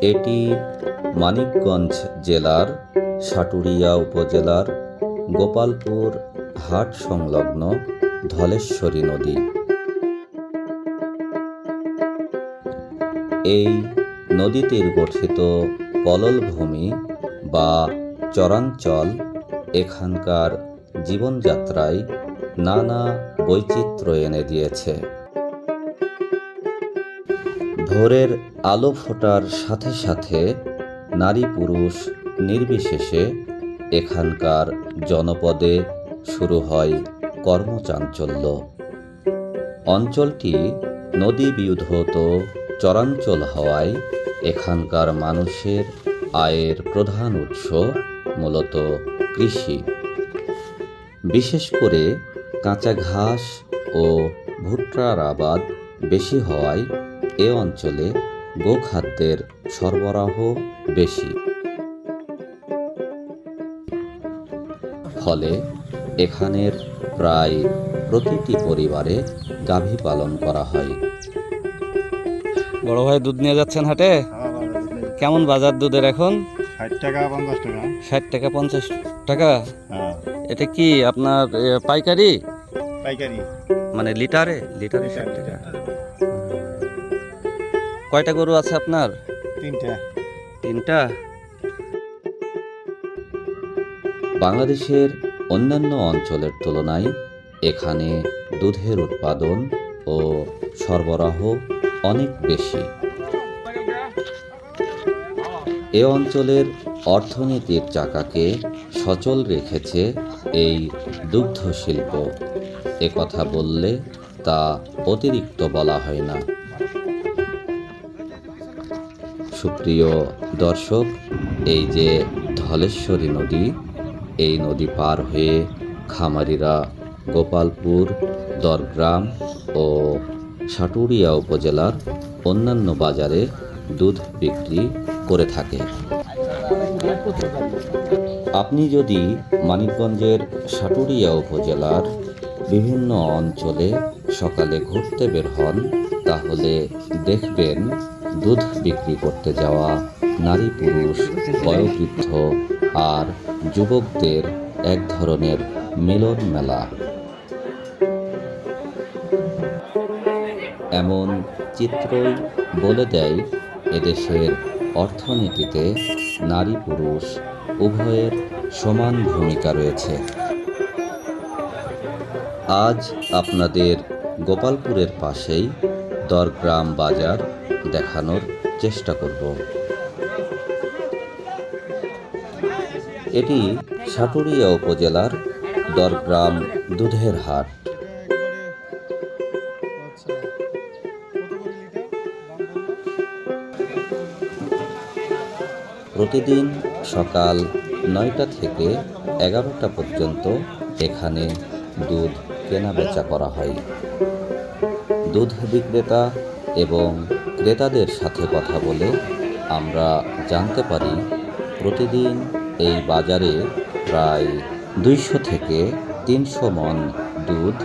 এটি মানিকগঞ্জ জেলার সাটুরিয়া উপজেলার গোপালপুর হাট সংলগ্ন ধলেশ্বরী নদী। এই নদী তীর গঠিত পললভূমি বা চরাঞ্চল এখানকার জীবনযাত্রায় নানা বৈচিত্র্য এনে দিয়েছে। ভোরের আলো ফোটার সাথে সাথে নারী পুরুষ নির্বিশেষে এখানকার জনপদে শুরু হয় কর্মচাঞ্চল্য। অঞ্চলটি নদী বিধৌত চরাঞ্চল হওয়ায় এখানকার মানুষের আয়ের প্রধান উৎস মূলত কৃষি। বিশেষ করে কাঁচা ঘাস ও ভুট্টার আবাদ বেশি হওয়ায় এ অঞ্চলে গোখাদ্যের সরবরাহ বেশি। ফলে এখানের প্রায় প্রতিটি পরিবারে গাভী পালন করা হয়। বড় ভাই দুধ নিয়ে যাচ্ছেন হাটে? কেমন বাজার দুধের এখন? 60 টাকা 50 টাকা। 60 টাকা 50 টাকা। হ্যাঁ, এটা কি আপনার পাইকারি? পাইকারি। মানে লিটারে 60 টাকা। কয়টা গরু আছে আপনার? 3টা। বাংলাদেশের অন্যান্য অঞ্চলের তুলনায় এখানে দুধের উৎপাদন ও সরবরাহ অনেক বেশি। এ অঞ্চলের অর্থনীতির চাকাকে সচল রেখেছে এই দুগ্ধ শিল্প। কথা বললে তা অতিরিক্ত বলা হয় না। সুপ্রিয় দর্শক, এই যে ধলেশ্বরী নদী, এই নদী পার হয়ে খামারিরা গোপালপুর, দরগ্রাম ও সাটুরিয়া উপজেলার অন্যান্য বাজারে দুধ বিক্রি করে থাকে। আপনি যদি মানিকগঞ্জের সাটুরিয়া উপজেলার বিভিন্ন অঞ্চলে সকালে ঘুরতে বের হন, তাহলে দেখবেন দুধ বিক্রি করতে যাওয়া নারী পুরুষ, বয়োবৃদ্ধ আর যুবকদের এক ধরনের মিলন মেলা। এমন চিত্রই বলে দেয় এদেশের অর্থনীতিতে নারী পুরুষ উভয়ের সমান ভূমিকা রয়েছে। আজ আপনাদের গোপালপুরের পাশেই দরগ্রাম বাজার দেখানোর চেষ্টা করব। এটি সাটুরিয়া উপজেলার দরগ্রাম দুধের হাট। প্রতিদিন সকাল 9টা থেকে 11টা পর্যন্ত এখানে দুধ কেনা বেচা করা হয়। দুধ বিক্রেতা এবং ক্রেতাদের সাথে কথা বলে আমরা জানতে পারি প্রতিদিন এই বাজারে প্রায় 200 থেকে 300 মণ দুধ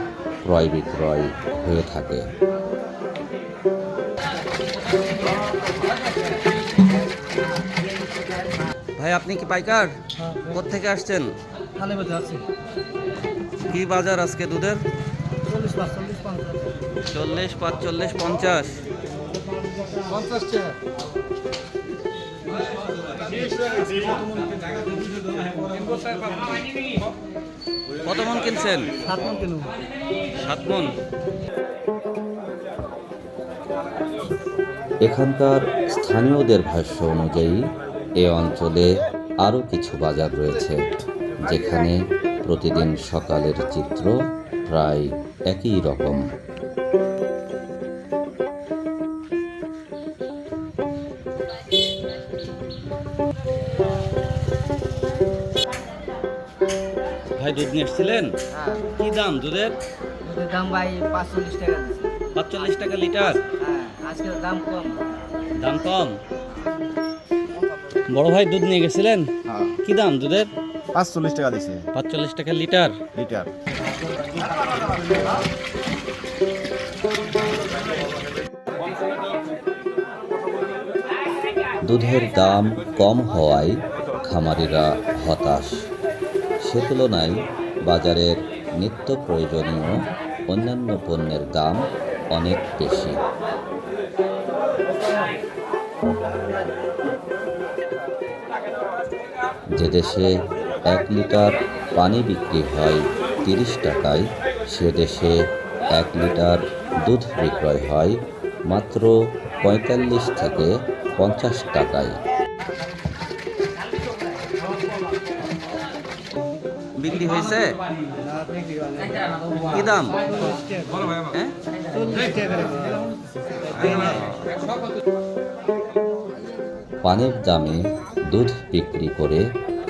ক্রয় বিক্রয় হয়ে থাকে। ভাই আপনি কি পাইকার? কোত্থেকে আসছেন? কি বাজার আজকে দুধের? 40, 45, 50। কত মন কিনছেন? 7 মন। এখানকার স্থানীয়দের ভাষ্য অনুযায়ী এ অঞ্চলে আরও কিছু বাজার রয়েছে, যেখানে প্রতিদিন সকালের চিত্র প্রায় একই রকম। ভাই দুধ নিয়ে এসেছিলেন? কি দাম দুধের? দুধের দাম ভাই 45 টাকা দিচ্ছে। 45 টাকা লিটার? হ্যাঁ, আজকের দাম কম। দাম কম। বড় ভাই দুধ নিয়ে গেছিলেন? হ্যাঁ, কি দাম দুধের? 45 টাকা দিছে 45 টাকা লিটার। লিটার। দুধের দাম কম হওয়ায় খামারিরা হতাশ। সে তুলনায় বাজারের নিত্য প্রয়োজনীয় অন্যান্য পণ্যের দাম অনেক বেশি। যে দেশে 1 লিটার পানি বিক্রি হয় 30 টাকায়, সে দেশে 1 লিটার দুধ বিক্রয় হয় মাত্র 45 থেকে 50 টাকায়। বিক্রি হয়েছে কি দাম? হ্যাঁ? পানির দামে দুধ বিক্রি করে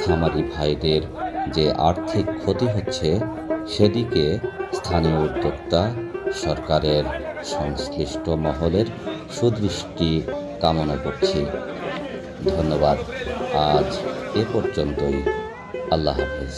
খামারি ভাইদের যে আর্থিক ক্ষতি হচ্ছে, সেদিকে স্থানীয় উদ্যোক্তা, সরকারের সংশ্লিষ্ট মহলের সুদৃষ্টি কামনা করছি। ধন্যবাদ। আজ এ পর্যন্তই। আল্লাহ হাফেজ।